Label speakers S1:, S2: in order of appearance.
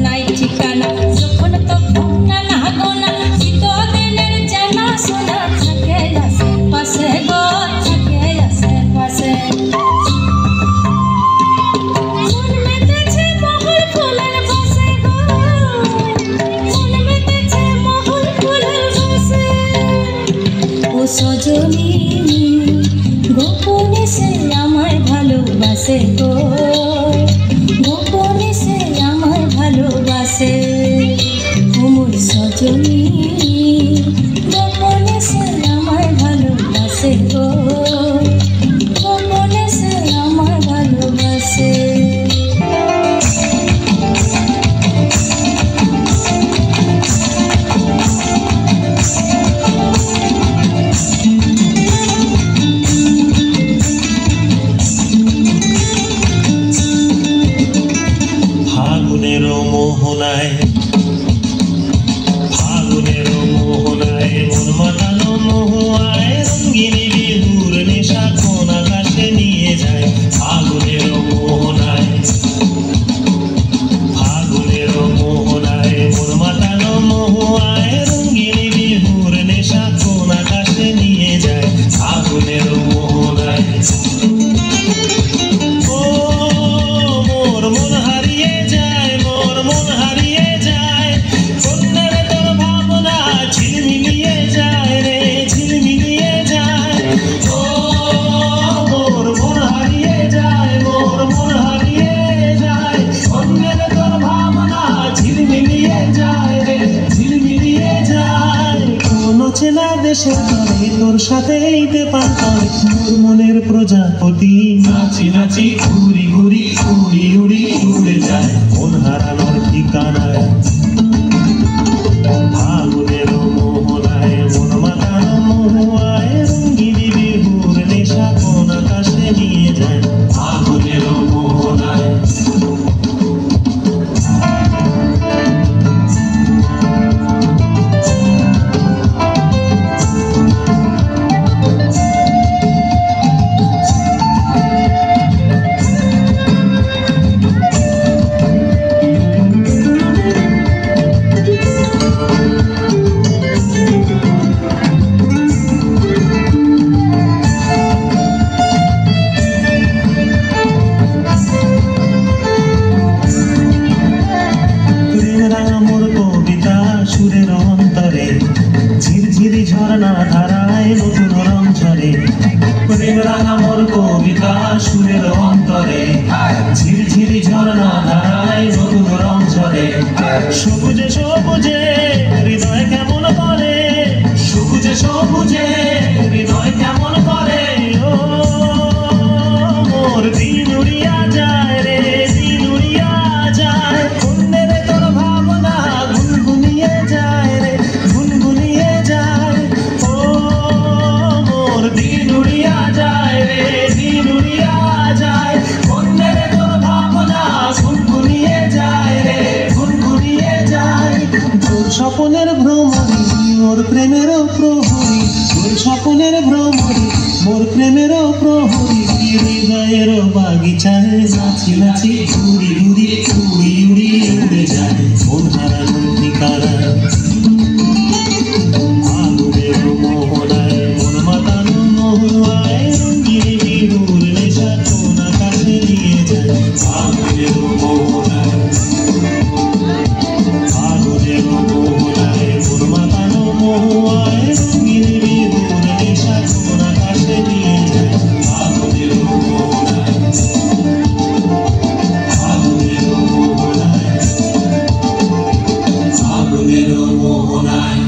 S1: নাই ঠিকানা যখন তখন নানা গোনা চিতদিনের জানা শোনা থাকে আশেপাশে গো থাকে আশেপাশে মন মেতেছে মহল ফুলের বাসে গো মন মেতেছে মহল ফুলের বাসে ও সজনী গোপনে সে আমায় ভালোবাসে গো গোপনে সে আমায় ভালোবাসে মোর সজনী গোপনে সে আমায় ভালোবাসে গো গোপনে সে আমায় ভালোবাসে
S2: ফাগুনের মোহনায় মন মাতানো মহুয়ায় রঙ্গিনী বিহুর নেশা কোন আকাশে নিয়ে যায় ফাগুনের মোহনায় মন মাতানো মহুয়ায় রঙ্গিনী বিহুর নেশা কোন আকাশে নিয়ে যায় ফাগুনের মোহনায় চেনা দেশের তরে তোর সাথে এইতে পান্তর মোর মনের প্রজাপতি নাচি নাচি ঘুরি ঘুরি উড়ি উড়ি উড়ে যায় মন হারানোর ঠিকানায় ফাগুনের মোহনায় মন মাতানো মহুয়ায় রঙ্গিনী বিহুর নেশা কোন আকাশে নিয়ে যায় ফাগুনের মোহনায় সুরের অন্তরে ঝিরঝিরি ঝর্ণা ধারায় নতুন রং ঝরে প্রেম রাঙা মোর কবিতা সুরের অন্তরে ঝিরঝিরি ঝর্ণা ধারায় নতুন রং ঝরে সবুজে সবুজে হৃদয় কেমন করে সবুজে সবুজে হৃদয় কেমন করে ও মোর দিন উড়িয়া যায় রে দিন উড়িয়া যায় অন্যের তোর ভাবনা গুনগুনিয়ে যায় রে গুনগুনিয়ে যায় ও মোর দিন উড়িয়া যায় রে দিন উড়িয়া যায় অন্যের তোর ভাবনা গুনগুনিয়ে যায় রে গুনগুনিয়ে যায় তোর স্বপ্নের ভ্রমণী মোর প্রেমের প্রহরী তোর স্বপ্নের ভ্রমণী মোর প্রেমের প্রহরী হৃদয়ের বাগিচায় নাচি নাচি ঘুরি ঘুরি উড়ি উড়ি উড়ে যায় মন হারানোর ঠিকানা ফাগুনের মোহনায় মন মাতানো মহুয়ায় রঙ্গিনী বিহুর নেশা কোন আকাশে নিয়ে যায় ফাগুনের মোহনায় মন মাতানো মহুয়ায় রঙ্গিনী বিহুর নেশা কোন আকাশে নিয়ে যায় ফাগুনের মোহনায় ফাগুনের মোহনায়